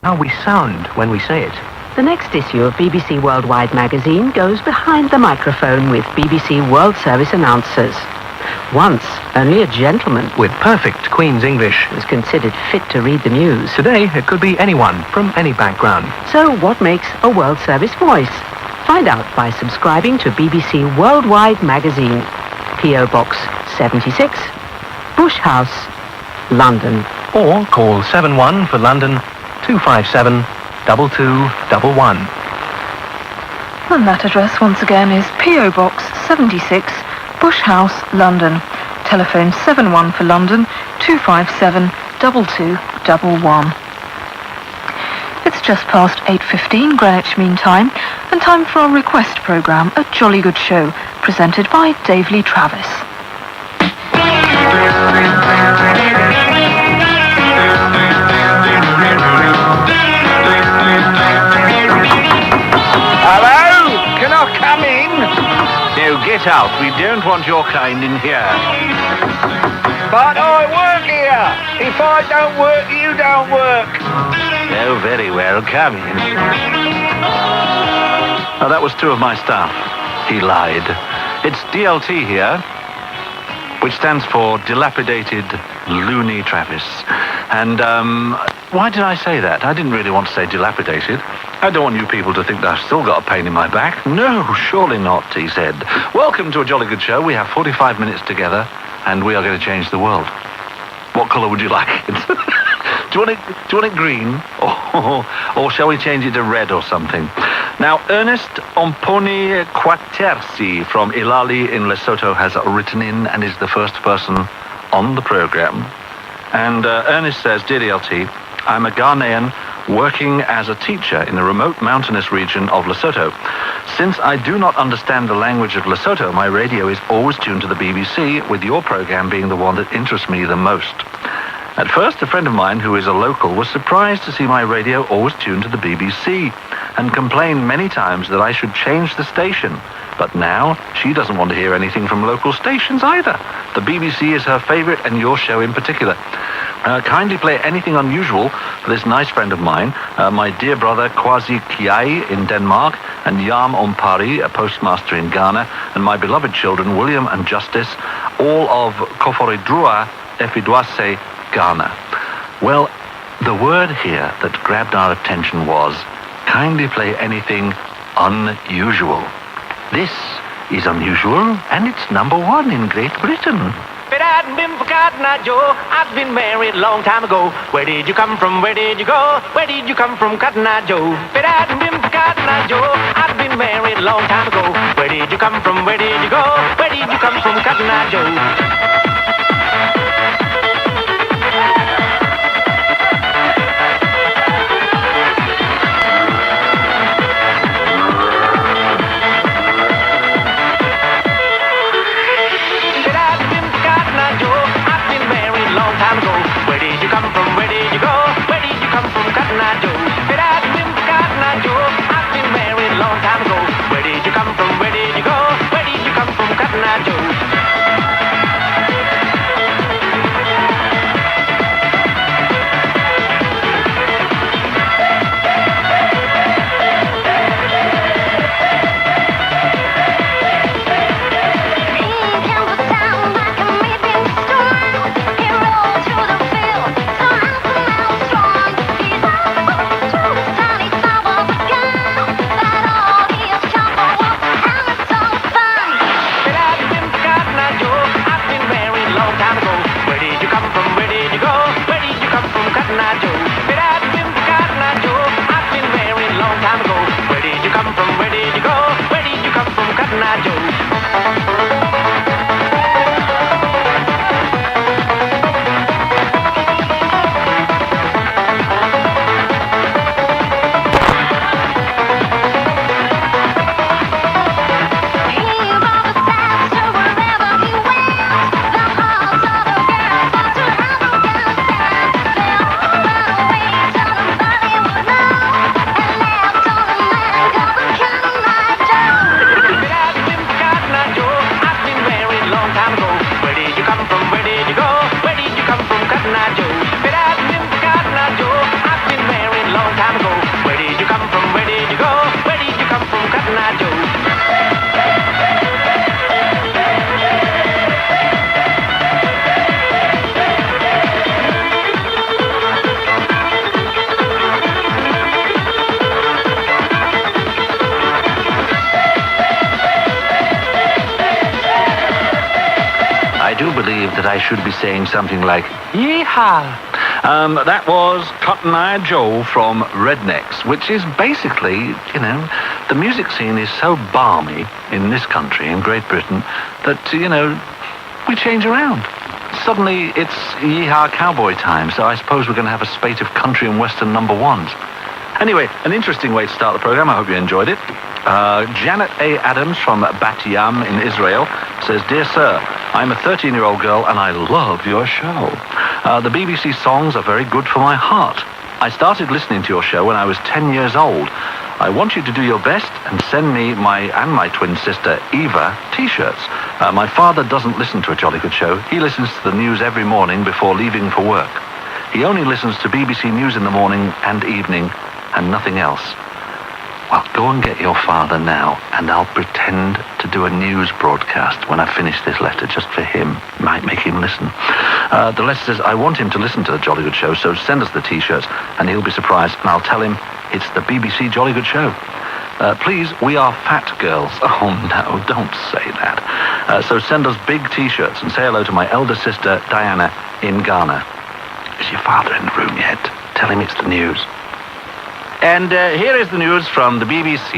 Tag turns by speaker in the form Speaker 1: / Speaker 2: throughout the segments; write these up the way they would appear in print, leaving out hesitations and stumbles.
Speaker 1: how we sound when we say it.
Speaker 2: The next issue of BBC Worldwide magazine goes behind the microphone with BBC World Service announcers. Once, only a gentleman
Speaker 1: With perfect Queen's English.
Speaker 2: was considered fit to read the news.
Speaker 1: Today, it could be anyone from any background.
Speaker 2: So what makes a World Service voice? Find out by subscribing to BBC Worldwide magazine. P.O. Box 76, Bush House, London.
Speaker 1: Or call 71 for London, 257 2211.
Speaker 3: And that address once again is P.O. Box 76, Bush House, London. Telephone 71 for London, 257 2211. It's just past 8:15 Greenwich Mean Time, and time for our request programme, A Jolly Good Show, presented by Dave Lee Travis.
Speaker 4: Hello? Can I come in? No, get out. We don't want your kind in here. But I work here. If I don't work, you don't work. Oh, very well. Come in. Oh, that was two of my staff. He lied. It's DLT here, which stands for Dilapidated Loony Travis. And, why did I say that? I didn't really want to say dilapidated. I don't want you people to think that I've still got a pain in my back. No, surely not, he said. Welcome to A Jolly Good Show. We have 45 minutes together, and we are going to change the world. What colour would you like it? Do you want it green? Or shall we change it to red or something? Now, Ernest Omponi Quatersi from Ilali in Lesotho has written in and is the first person on the programme. And Ernest says, Dear DLT, I'm a Ghanaian working as a teacher in the remote mountainous region of Lesotho. Since I do not understand the language of Lesotho, my radio is always tuned to the BBC, with your programme being the one that interests me the most. At first, a friend of mine who is a local was surprised to see my radio always tuned to the BBC and complained many times that I should change the station. But now, she doesn't want to hear anything from local stations either. The BBC is her favourite, and your show in particular. Kindly play anything unusual for this nice friend of mine, my dear brother Kwasi Kiai in Denmark, and Yam Ompari, a postmaster in Ghana, and my beloved children William and Justice, all of Koforidrua, Efidwase, Ghana. Well, the word here that grabbed our attention was, kindly play anything unusual. This is unusual, and it's number one in Great Britain.
Speaker 5: But I hadn't been forgotten, Joe. I've been married a long time ago. Where did you come from? Where did you go? Where did you come from, Cotton Eye Joe? But I hadn't been forgotten, Joe. I've been married a long time ago. Where did you come from? Where did you go? Where did you come from, Cotton Eye Joe? Where did you come from? Where did you go? Where did you come from, Cotton Eye Joe? But I've been forgotten, Joe. I've been married a long time ago. Where did you come from? Where did you go? Where did you come from, Cotton Eye Joe?
Speaker 4: I should be saying something like,
Speaker 5: Yeehaw!
Speaker 4: that was Cotton Eye Joe from Rednecks, which is basically, the music scene is so balmy in this country, in Great Britain, that, we change around. Suddenly, it's Yeehaw Cowboy time, so I suppose we're going to have a spate of country and western number ones. Anyway, an interesting way to start the program. I hope you enjoyed it. Janet A. Adams from Bat Yam in Israel says, Dear Sir, I'm a 13-year-old girl and I love your show. The BBC songs are very good for my heart. I started listening to your show when I was 10 years old. I want you to do your best and send me and my twin sister, Eva, T-shirts. My father doesn't listen to A Jolly Good Show. He listens to the news every morning before leaving for work. He only listens to BBC News in the morning and evening and nothing else. Well, go and get your father now, and I'll pretend to do a news broadcast when I finish this letter just for him. Might make him listen. The letter says, I want him to listen to the Jolly Good Show, so send us the T-shirts, and he'll be surprised, and I'll tell him it's the BBC Jolly Good Show. Please, we are fat girls. Oh, no, don't say that. So send us big T-shirts and say hello to my elder sister, Diana, in Ghana. Is your father in the room yet? Tell him it's the news. And here is the news from the BBC.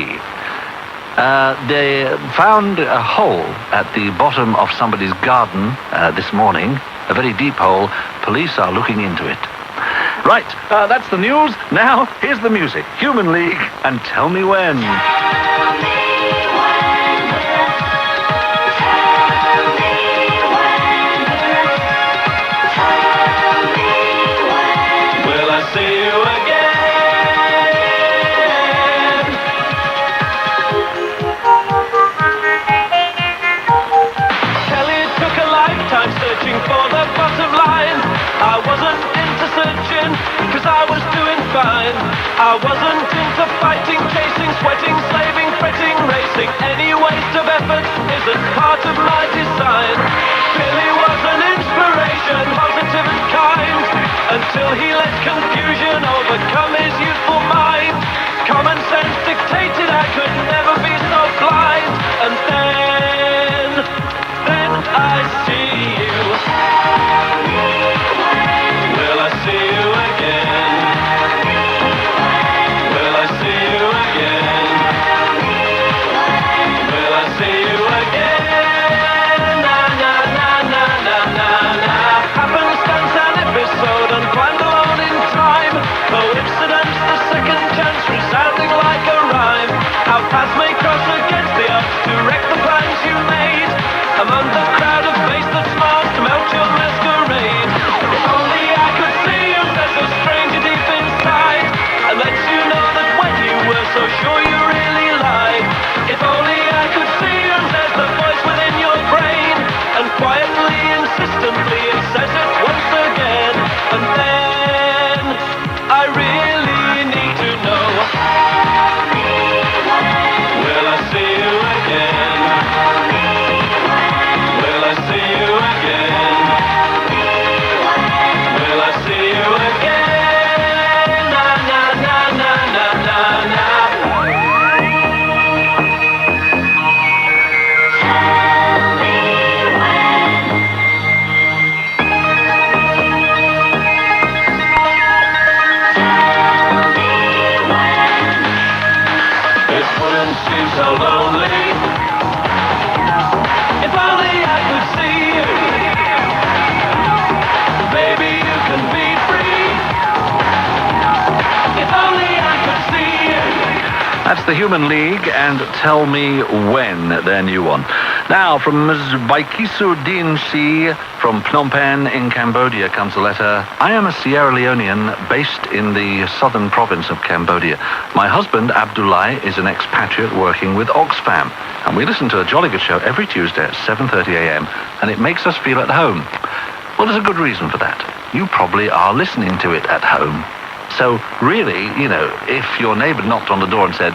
Speaker 4: They found a hole at the bottom of somebody's garden this morning, a very deep hole. Police are looking into it. Right, that's the news. Now, here's the music. Human League, and Tell Me When.
Speaker 5: I wasn't into fighting, chasing, sweating, slaving, fretting, racing. Any waste of effort isn't part of my design. Billy was an inspiration, positive and kind, until he let confusion overcome his youthful mind. Common sense dictated I could never be so blind. And then I see you. Will I see you again? Paths may cross against the odds to wreck the plans you made. Among the crowd of face that smiles to melt your masquerade. If only I could see you, there's a stranger deep inside, and lets you know that when you were so sure you really lied. If only I could see you, there's the voice within your brain, and quietly, insistently it says it once again. And then I really need to know.
Speaker 4: That's the Human League and Tell Me When, their new one. Now, from Ms. Baikisuddin Si from Phnom Penh in Cambodia comes a letter. I am a Sierra Leonean based in the southern province of Cambodia. My husband, Abdullah, is an expatriate working with Oxfam, and we listen to a Jolly Good Show every Tuesday at 7:30 a.m., and it makes us feel at home. Well, there's a good reason for that. You probably are listening to it at home. So, really, if your neighbour knocked on the door and said,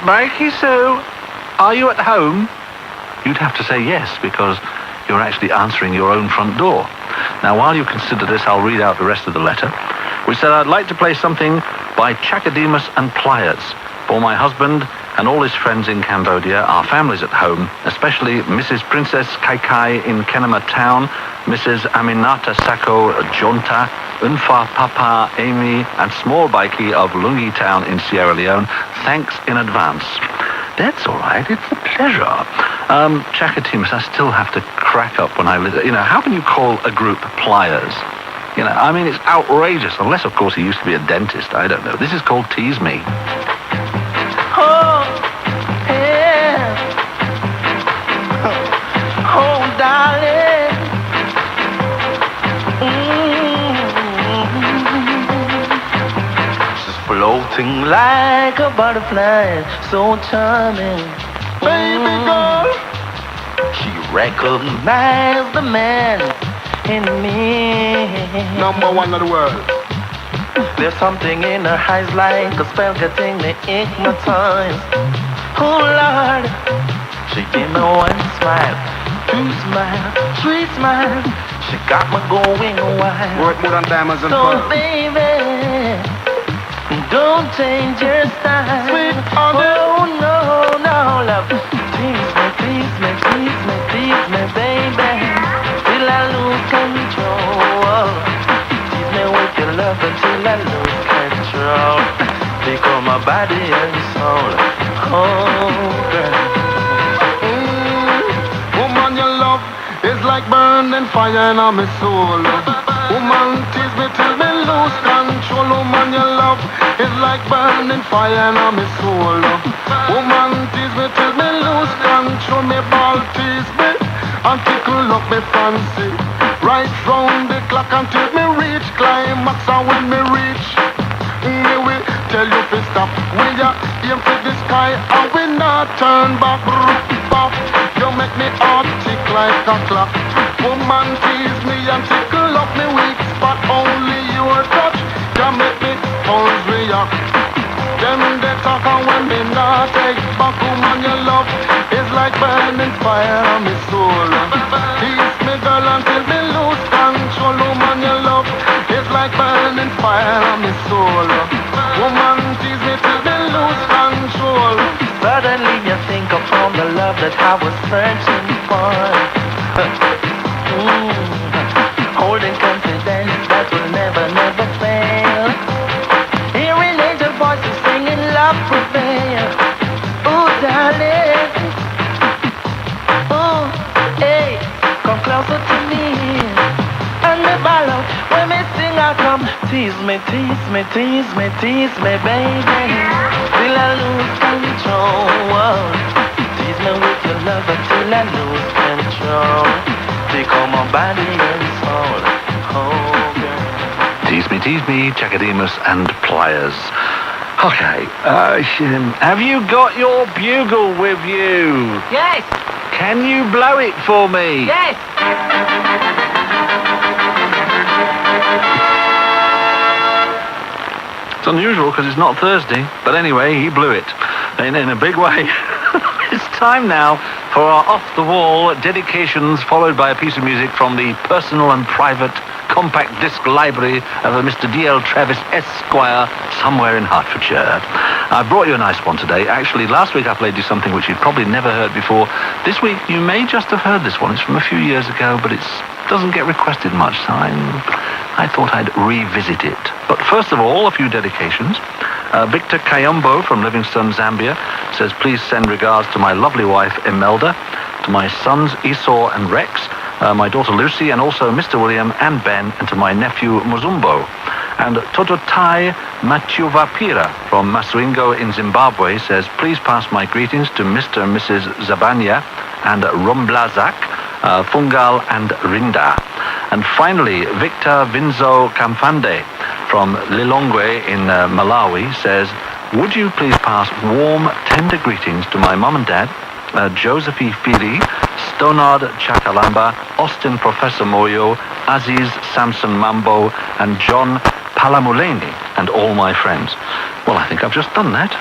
Speaker 4: Mikey, so, are you at home? You'd have to say yes, because you're actually answering your own front door. Now, while you consider this, I'll read out the rest of the letter. We said, I'd like to play something by Chakademus and Pliers for my husband, and all his friends in Cambodia, our families at home, especially Mrs. Princess Kai Kai in Kenema Town, Mrs. Aminata Sako Jonta, Unfa Papa Amy, and Small Bikey of Lungi Town in Sierra Leone. Thanks in advance. That's all right. It's a pleasure. Chakatimus, I still have to crack up when I listen. You know, how can you call a group pliers? You know, I mean, it's outrageous. Unless, of course, he used to be a dentist. I don't know. This is called Tease Me.
Speaker 5: Oh, yeah. Oh, darling. She's floating like a butterfly, so charming. Baby girl. She recognized the man in me.
Speaker 6: Number one of the world.
Speaker 5: There's something in her eyes like a spell getting me hypnotized. Oh Lord, she gave me one smile, two smile, three smile. She got me going wild.
Speaker 6: Worth more than diamonds and
Speaker 5: So
Speaker 6: pearls.
Speaker 5: baby, don't change your style.
Speaker 6: Sweet honey.
Speaker 5: Oh no, no love. Tease me, tease me, tease me, tease me, baby, till I lose control. Tease me with your love until I lose control. Become my body and soul. Oh, girl.
Speaker 6: Woman, your love is like burning fire in my soul. Woman, tease me till me lose control. Woman, your love is like burning fire in my soul. Woman, tease me till me lose control. Me ball tease me and tickle up me fancy. Right round the clock until me reach climax. And when me reach, me will tell you to stop. We ya aim for the sky and we not turn back. Bop. You make me heart tick like a clock. Woman, tease me and tickle up me weak spot. Only your touch can make me pulse react. Them they talk and when me not take back. Woman, your love is like burning fire on me soul. Tease me girl until me lose control. Woman, your love is like burning fire on me soul. Woman, tease me till me lose control.
Speaker 5: Suddenly you think I found the love that I was searching for. Holding confidence that will never, never fail. Hearing angel voices singing love prevail. Oh, darling. Oh, hey, come closer to me. And me balance when me sing I come. Tease me, tease me, tease me, tease me, baby, till I lose control. Tease me with your love until I lose control. Become my body and soul. Oh, girl.
Speaker 4: Tease me, Chakademus and Pliers. Okay, have you got your bugle with you?
Speaker 2: Yes,
Speaker 4: Can you blow it for me?
Speaker 2: yes.
Speaker 4: It's unusual because it's not Thursday, but anyway, he blew it in a big way. It's time now for our off-the-wall dedications, followed by a piece of music from the personal and private compact disc library of a Mr. D.L. Travis Esquire, somewhere in Hertfordshire. I brought you a nice one today. Actually, last week I played you something which you'd probably never heard before. This week you may just have heard this one. It's from a few years ago, but it doesn't get requested much, so I thought I'd revisit it. But first of all, a few dedications. Victor Kayombo from Livingstone, Zambia, says, please send regards to my lovely wife, Imelda, to my sons, Esau and Rex, my daughter Lucy, and also Mr. William and Ben, and to my nephew, Muzumbo. And Tototai Machuvapira from Masuingo in Zimbabwe says, please pass my greetings to Mr. and Mrs. Zabania and Romblazak, Fungal and Rinda. And finally, Victor Vinzo Kamfande from Lilongwe in Malawi says, would you please pass warm, tender greetings to my mum and dad, Josephine Fili, Stonard Chakalamba, Austin Professor Moyo, Aziz Samson Mambo, and John Palamuleni, and all my friends. Well, I think I've just done that.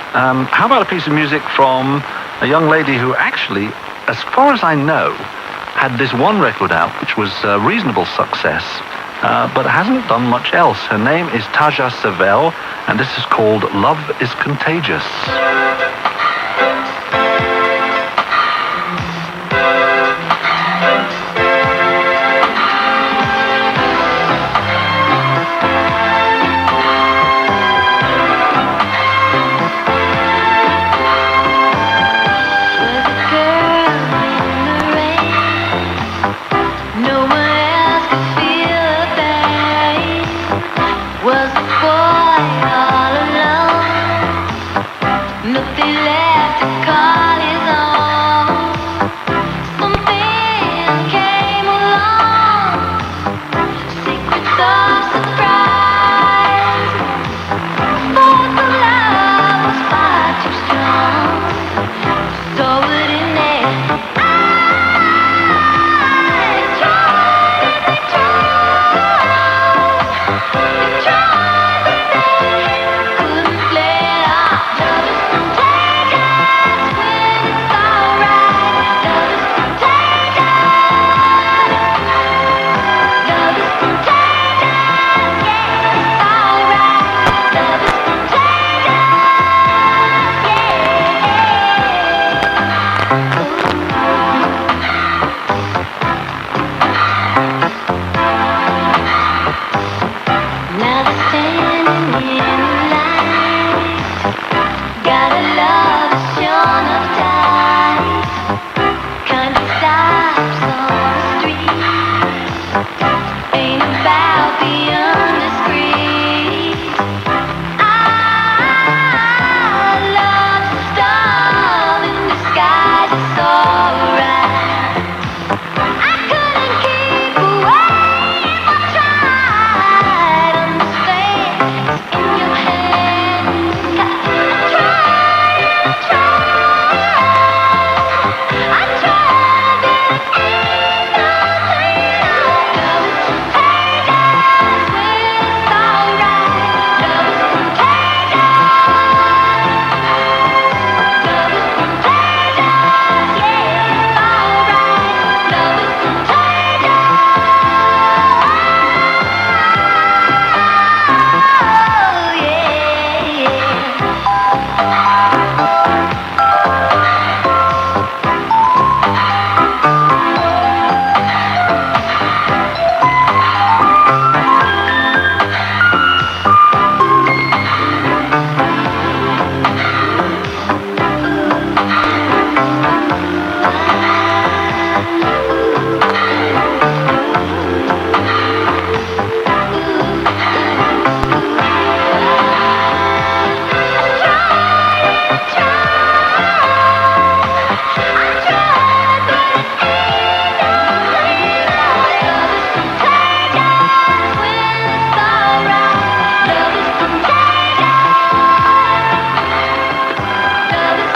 Speaker 4: How about a piece of music from a young lady who actually, as far as I know, had this one record out, which was a reasonable success, but hasn't done much else. Her name is Taja Savell, and this is called Love is Contagious.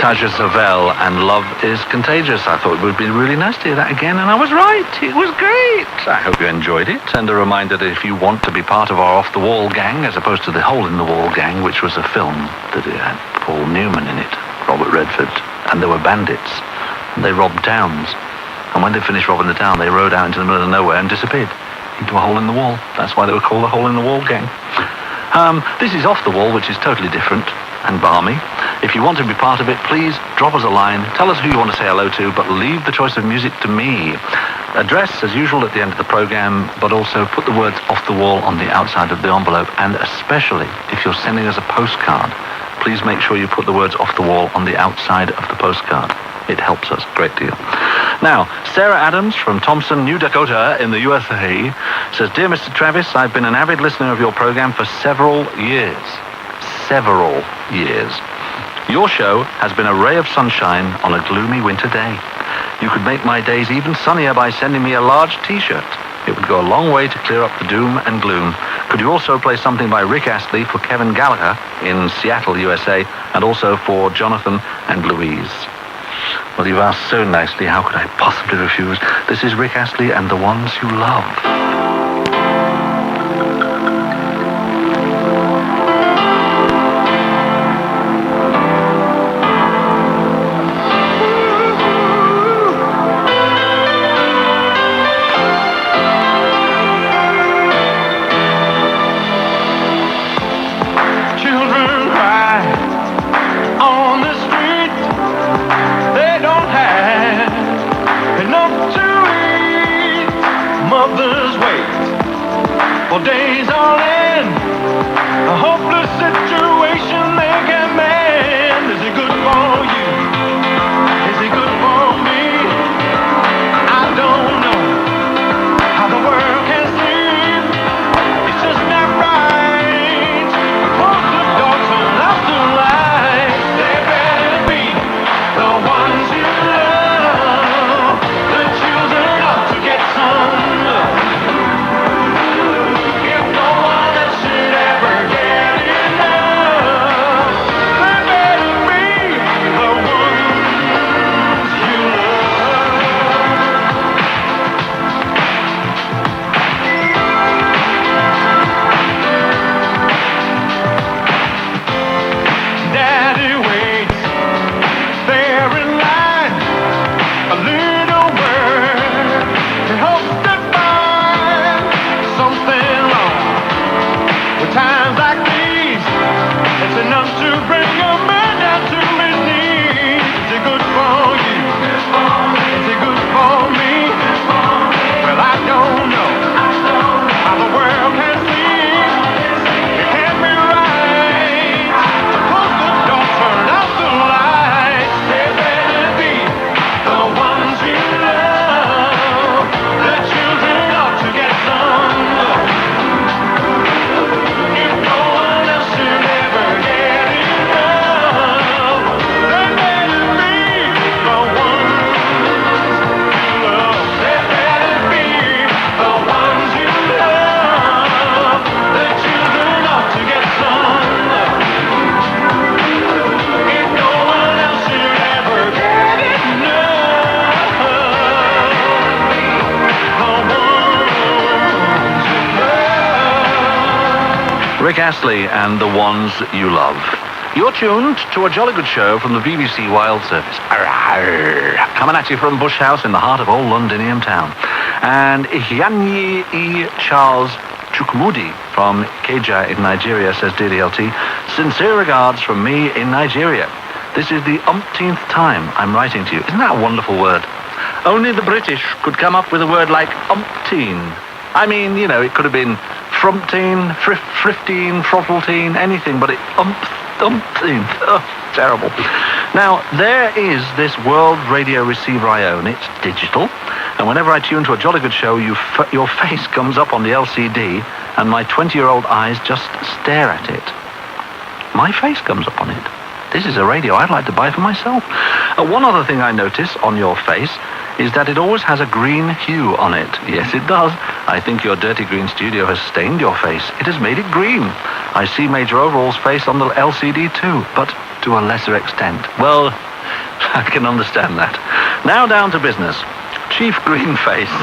Speaker 4: Taja Savell and Love is Contagious. I thought it would be really nice to hear that again, and I was right. It was great. I hope you enjoyed it. And a reminder that if you want to be part of our Off the Wall gang, as opposed to the Hole in the Wall gang, which was a film that it had Paul Newman in it, Robert Redford, and there were bandits, and they robbed towns. And when they finished robbing the town, they rode out into the middle of nowhere and disappeared into a hole in the wall. That's why they were called the Hole in the Wall gang. This is Off the Wall, which is totally different and balmy. If you want to be part of it, please drop us a line. Tell us who you want to say hello to, but leave the choice of music to me. Address, as usual, at the end of the program, but also put the words Off the Wall on the outside of the envelope. And especially, if you're sending us a postcard, please make sure you put the words Off the Wall on the outside of the postcard. It helps us a great deal. Now, Sarah Adams from Thompson, New Dakota in the USA says, Dear Mr. Travis, I've been an avid listener of your program for several years. Several years. Your show has been a ray of sunshine on a gloomy winter day. You could make my days even sunnier by sending me a large T-shirt. It would go a long way to clear up the doom and gloom. Could you also play something by Rick Astley for Kevin Gallagher in Seattle, USA, and also for Jonathan and Louise? Well, you've asked so nicely, how could I possibly refuse? This is Rick Astley and The Ones You Love.
Speaker 6: How the world can sleep. It can't
Speaker 4: Gasly and the ones you love. You're tuned to a jolly good show from the BBC Wild Service. Arr, arr. Coming at you from Bush House in the heart of old Londinium town. And Yanyi E. Charles Chukwudi from Ikeja in Nigeria says, Dear DLT, sincere regards from me in Nigeria. This is the umpteenth time I'm writing to you. Isn't that a wonderful word? Only the British could come up with a word like umpteen. I mean, you know, it could have been frumpteen, friftine, frottletine, anything, but it umpteen. Oh, terrible. Now, there is this world radio receiver I own. It's digital. And whenever I tune to a jolly good show, your face comes up on the LCD, and my 20-year-old eyes just stare at it. My face comes up on it. This is a radio I'd like to buy for myself. One other thing I notice on your face is that it always has a green hue on it. Yes, it does. I think your dirty green studio has stained your face. It has made it green. I see Major Overall's face on the LCD too, but to a lesser extent. Well, I can understand that. Now down to business. Chief Green Face.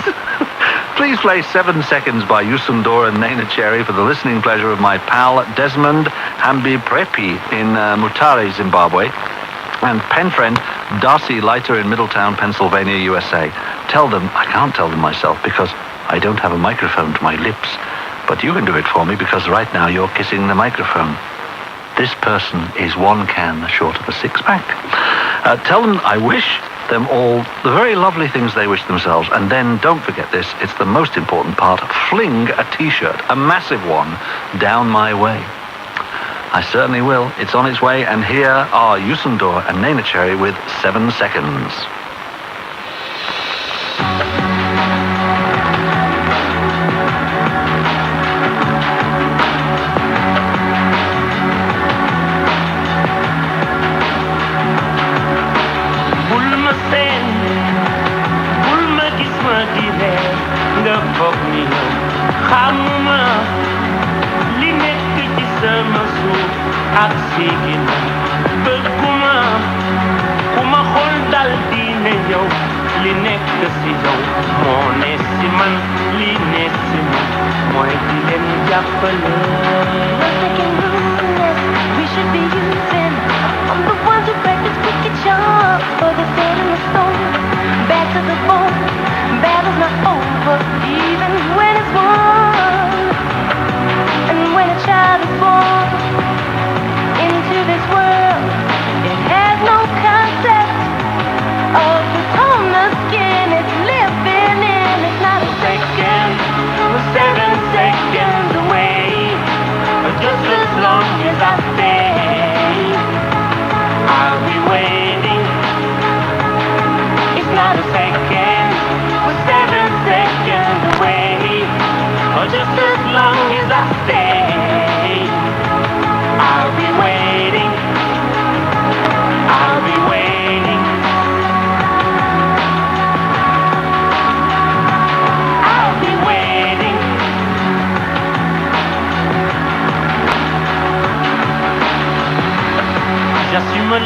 Speaker 4: Please play 7 Seconds by Yusundor and Nena Cherry for the listening pleasure of my pal Desmond Hambi Prepi in Mutare, Zimbabwe, and pen friend Darcy Leiter in Middletown, Pennsylvania, USA. Tell them, I can't tell them myself because I don't have a microphone to my lips, but you can do it for me because right now you're kissing the microphone. This person is 1 can short of a 6-pack. Tell them I wish them all the very lovely things they wish themselves, and then don't forget this, it's the most important part, fling a t-shirt, a massive one, down my way. I certainly will. It's on its way, and here are Yusundor and Nena Cherry with 7 Seconds.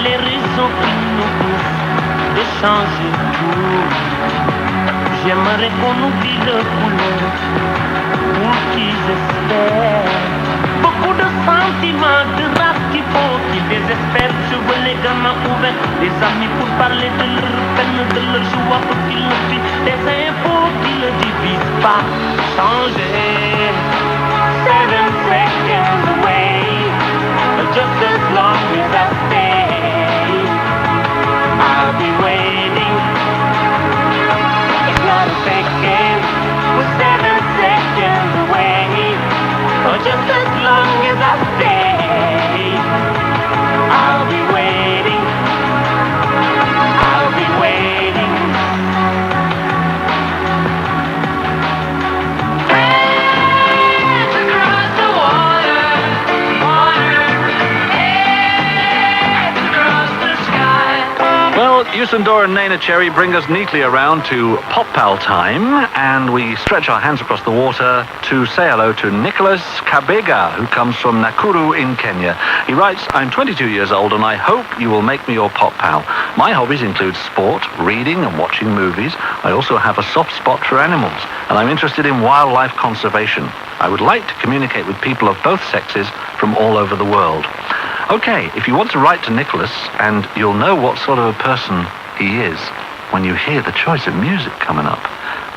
Speaker 7: Les raisons qui nous poussent de changer tout. J'aimerais qu'on oublie le couleur pour qu'ils espèrent. Beaucoup de sentiments, de race qu'il faut qu'ils désespèrent. Je veux les gamins ouverts, des amis pour parler de leur peine, de leur joie pour qu'ils le vivent, des infos qui ne divisent pas. Changer. 7 seconds away, just as long as I stay. I'll be waiting. It's not a second. We're 7 seconds away. Oh, just as long as I stay. I'll be waiting. I'll be waiting. Hands across the water.
Speaker 4: Usendor and Nana Cherry bring us neatly around to Pop Pal time, and we stretch our hands across the water to say hello to Nicholas Kabega, who comes from Nakuru in Kenya. He writes, I'm 22 years old and I hope you will make me your Pop Pal. My hobbies include sport, reading and watching movies. I also have a soft spot for animals, and I'm interested in wildlife conservation. I would like to communicate with people of both sexes from all over the world. Okay, if you want to write to Nicholas, and you'll know what sort of a person he is when you hear the choice of music coming up.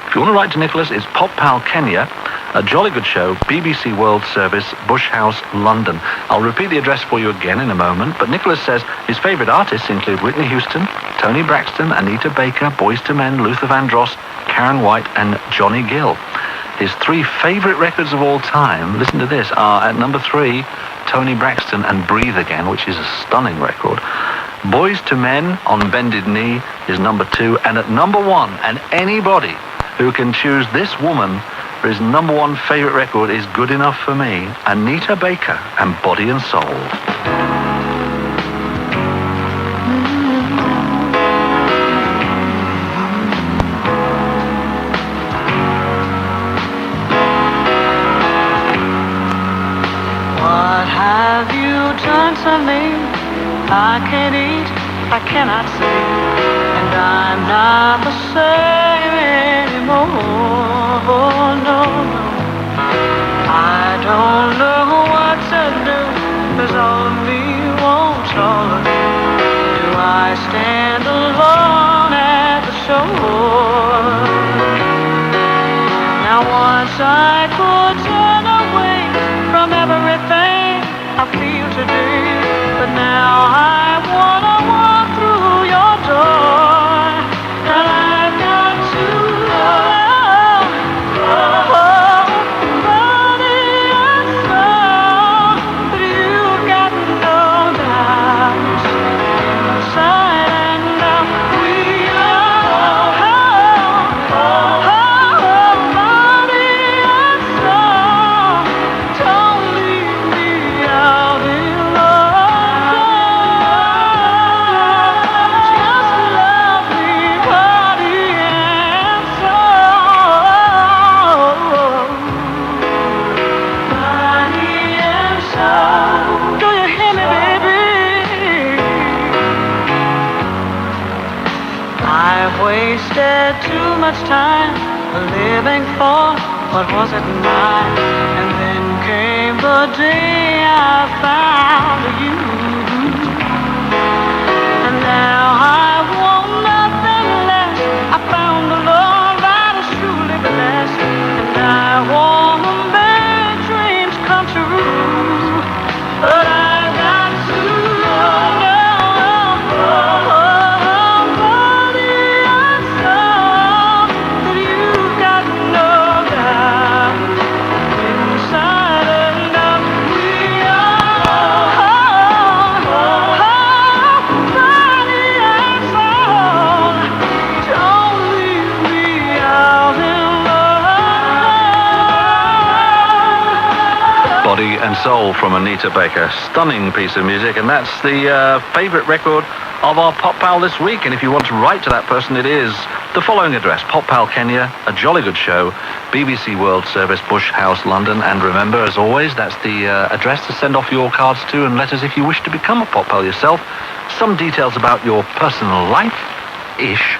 Speaker 4: If you want to write to Nicholas, it's Pop Pal Kenya, A Jolly Good Show, BBC World Service, Bush House, London. I'll repeat the address for you again in a moment, but Nicholas says his favourite artists include Whitney Houston, Tony Braxton, Anita Baker, Boyz II Men, Luther Vandross, Karen White, and Johnny Gill. His 3 favourite records of all time, listen to this, are at number 3, Tony Braxton and Breathe Again, which is a stunning record. Boyz II Men on Bended Knee is number 2, and at number 1, and anybody who can choose this woman for his number 1 favourite record is good enough for me, Anita Baker and Body and Soul.
Speaker 8: Done to me, I can't eat, I cannot sleep, and I'm not the same anymore. Oh, no, no. I don't know what to do, 'cause all of me wants all of you. Do I stand alone at the shore? Now once I could turn away from everything I feel today, but now I wanna walk through your door, and I've got to love, body and soul, but you've got no doubt, inside and out, we are, body and soul, don't leave me out in love, just love me, body and soul, body and soul. Do you hear me, baby? I've wasted too much time living for what wasn't mine, and then came the day I found you, and now I want nothing less. I found the love that is truly blessed, and I want to make dreams come true, but I got to love, body and soul, that you've got no doubt, inside and out, we are, body and soul, don't leave me out in love.
Speaker 4: Body and Soul from Anita Baker. Stunning piece of music, and that's the favourite record of our Pop Pal this week. And if you want to write to that person, it is the following address: Pop Pal Kenya, A Jolly Good Show, BBC World Service, Bush House, London. And remember, as always, that's the address to send off your cards to and letters if you wish to become a Pop Pal yourself. Some details about your personal life-ish,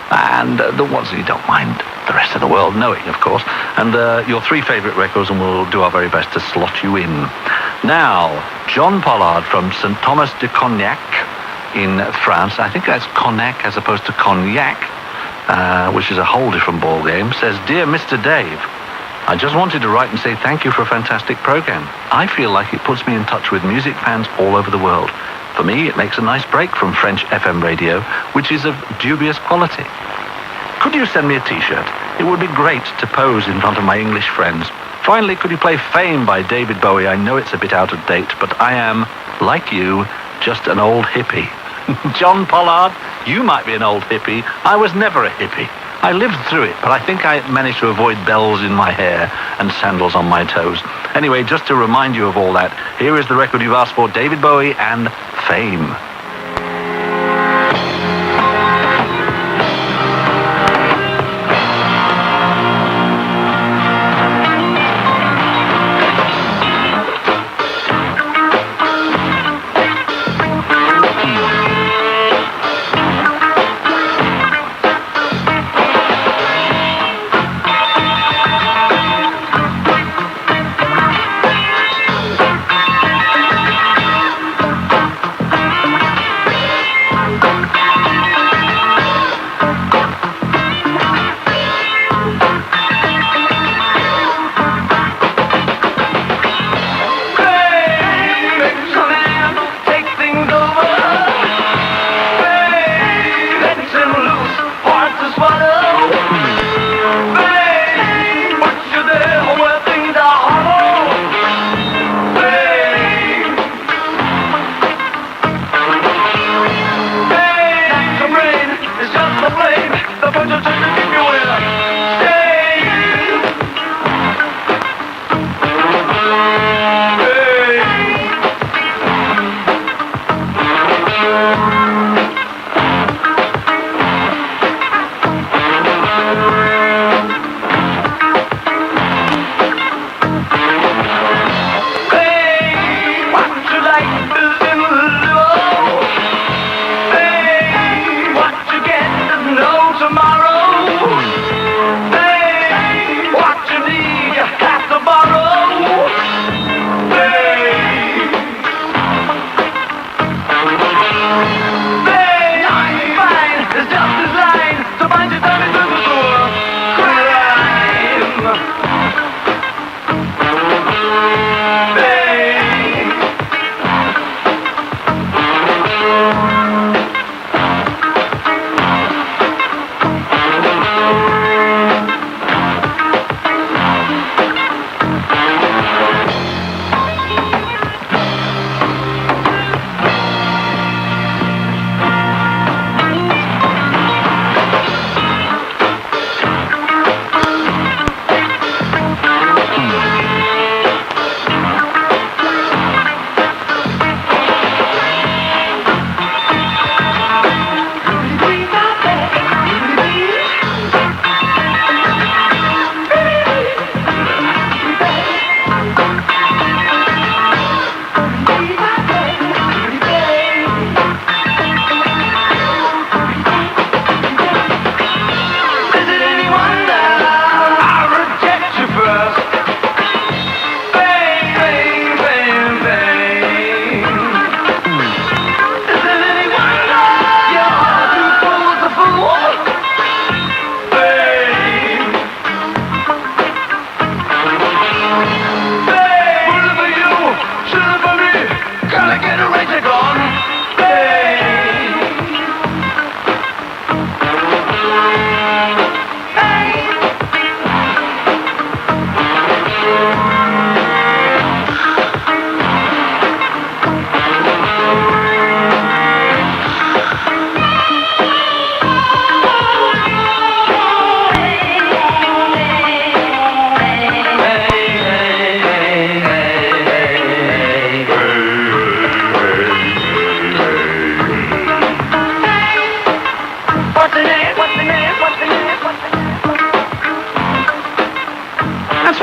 Speaker 4: and the ones that you don't mind the rest of the world knowing, of course, and your 3 favourite records, and we'll do our very best to slot you in. Now, John Pollard from St. Thomas de Cognac in France, I think that's Cognac as opposed to Cognac, which is a whole different ball game, says, Dear Mr. Dave, I just wanted to write and say thank you for a fantastic program. I feel like it puts me in touch with music fans all over the world. For me, it makes a nice break from French FM radio, which is of dubious quality. Could you send me a T-shirt? It would be great to pose in front of my English friends. Finally, could you play Fame by David Bowie? I know it's a bit out of date, but I am, like you, just an old hippie. John Pollard, you might be an old hippie. I was never a hippie. I lived through it, but I think I managed to avoid bells in my hair and sandals on my toes. Anyway, just to remind you of all that, here is the record you've asked for, David Bowie and Fame.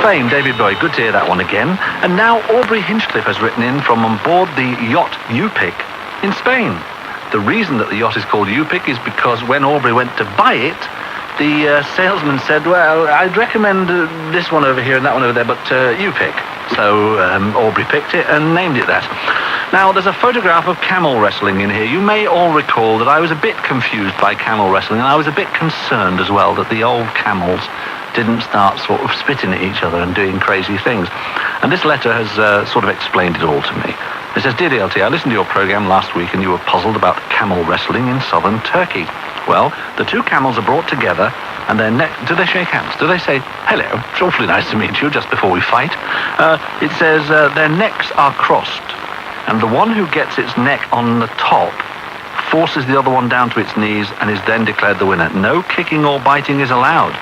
Speaker 4: Spain, David Bowie. Good to hear that one again. And now Aubrey Hinchcliffe has written in from on board the yacht Upic in Spain. The reason that the yacht is called Upic is because when Aubrey went to buy it, the salesman said, well, I'd recommend this one over here and that one over there, but you pick. So Aubrey picked it and named it that. Now, there's a photograph of camel wrestling in here. You may all recall that I was a bit confused by camel wrestling, and I was a bit concerned as well that the old camels didn't start sort of spitting at each other and doing crazy things. And this letter has sort of explained it all to me. It says, Dear DLT, I listened to your program last week and you were puzzled about camel wrestling in southern Turkey. Well, the two camels are brought together and their neck... Do they shake hands? Do they say, hello, it's awfully nice to meet you just before we fight? It says their necks are crossed and the one who gets its neck on the top forces the other one down to its knees and is then declared the winner. No kicking or biting is allowed.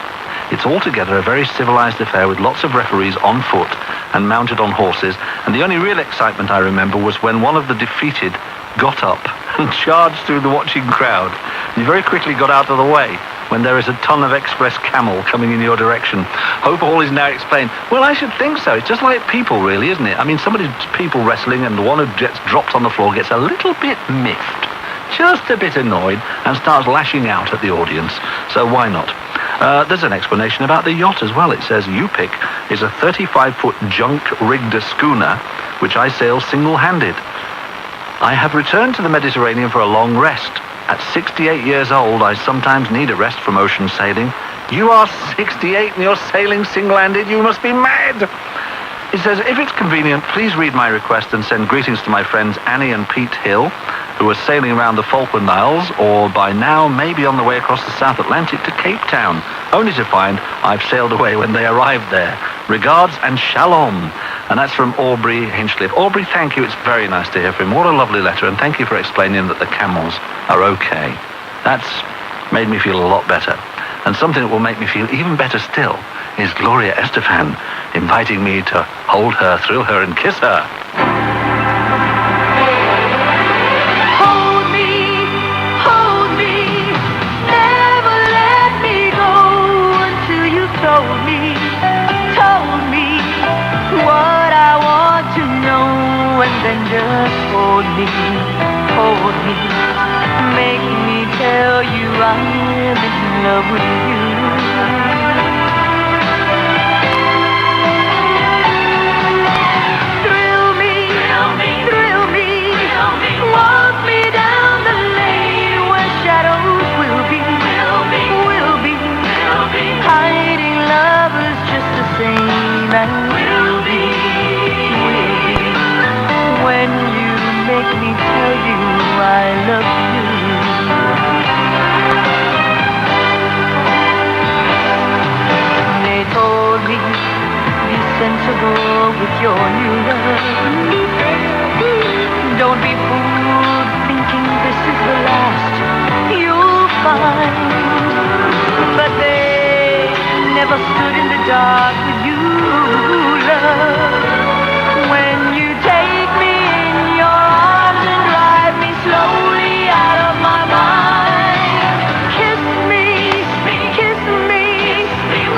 Speaker 4: It's altogether a very civilized affair with lots of referees on foot and mounted on horses, and the only real excitement I remember was when one of the defeated got up and charged through the watching crowd. He very quickly got out of the way when there is a ton of express camel coming in your direction. Hope all is now explained. Well, I should think so. It's just like people, really, isn't it? I mean, somebody's people wrestling and the one who gets dropped on the floor gets a little bit miffed, just a bit annoyed, and starts lashing out at the audience. So why not? There's an explanation about the yacht as well. It says Upic is a 35-foot junk-rigged schooner which I sail single-handed. I have returned to the Mediterranean for a long rest. At 68 years old, I sometimes need a rest from ocean sailing. You are 68 and you're sailing single-handed? You must be mad! It says, if it's convenient, please read my request and send greetings to my friends Annie and Pete Hill, who are sailing around the Falkland Isles, or by now maybe on the way across the South Atlantic to Cape Town, only to find I've sailed away when they arrived there. Regards and shalom. And that's from Aubrey Hinchcliffe. Aubrey, thank you. It's very nice to hear from him. What a lovely letter, and thank you for explaining that the camels are okay. That's made me feel a lot better. And something that will make me feel even better still is Gloria Estefan inviting me to hold her, thrill her, and kiss her.
Speaker 8: Hold me, never let me go until you've told me what I want to know, and then just hold me, make me tell you I'm in love with you. With your new love, don't be fooled thinking this is the last you'll find, but they never stood in the dark with you, love. When you take me in your arms and drive me slowly out of my mind, kiss me,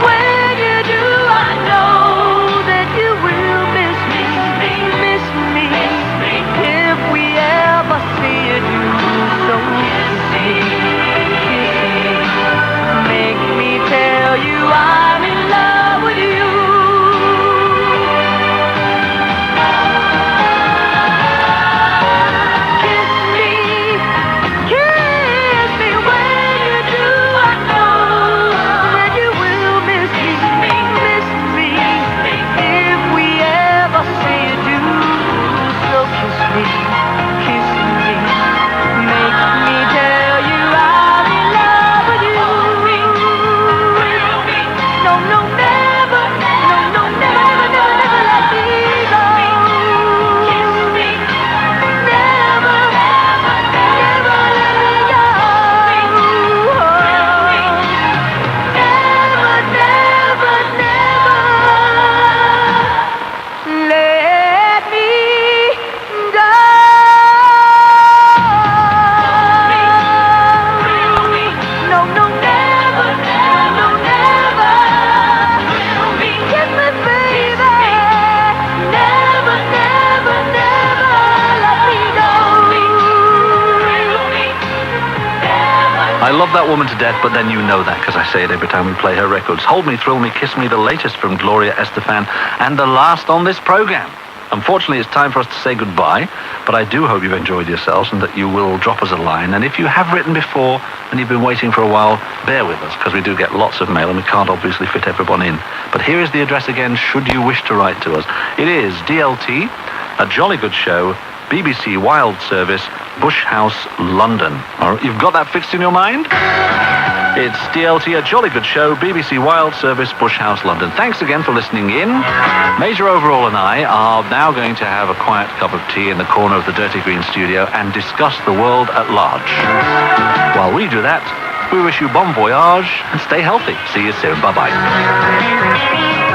Speaker 8: when you do, I know that you will miss me.
Speaker 4: love that woman to death, but then you know that because I say it every time we play her records. Hold Me, Thrill Me, Kiss Me, the latest from Gloria Estefan, and the last on this program. Unfortunately, it's time for us to say goodbye, but I do hope you've enjoyed yourselves and that you will drop us a line. And if you have written before and you've been waiting for a while, bear with us, because we do get lots of mail and we can't obviously fit everyone in. But here is the address again, should you wish to write to us. It is DLT, A Jolly Good Show, BBC Wild Service, Bush House, London. All right, you've got that fixed in your mind? It's DLT, A Jolly Good Show, BBC Wild Service, Bush House, London. Thanks again for listening in. Major Overall and I are now going to have a quiet cup of tea in the corner of the Dirty Green studio and discuss the world at large. While we do that, we wish you bon voyage and stay healthy. See you soon. Bye-bye.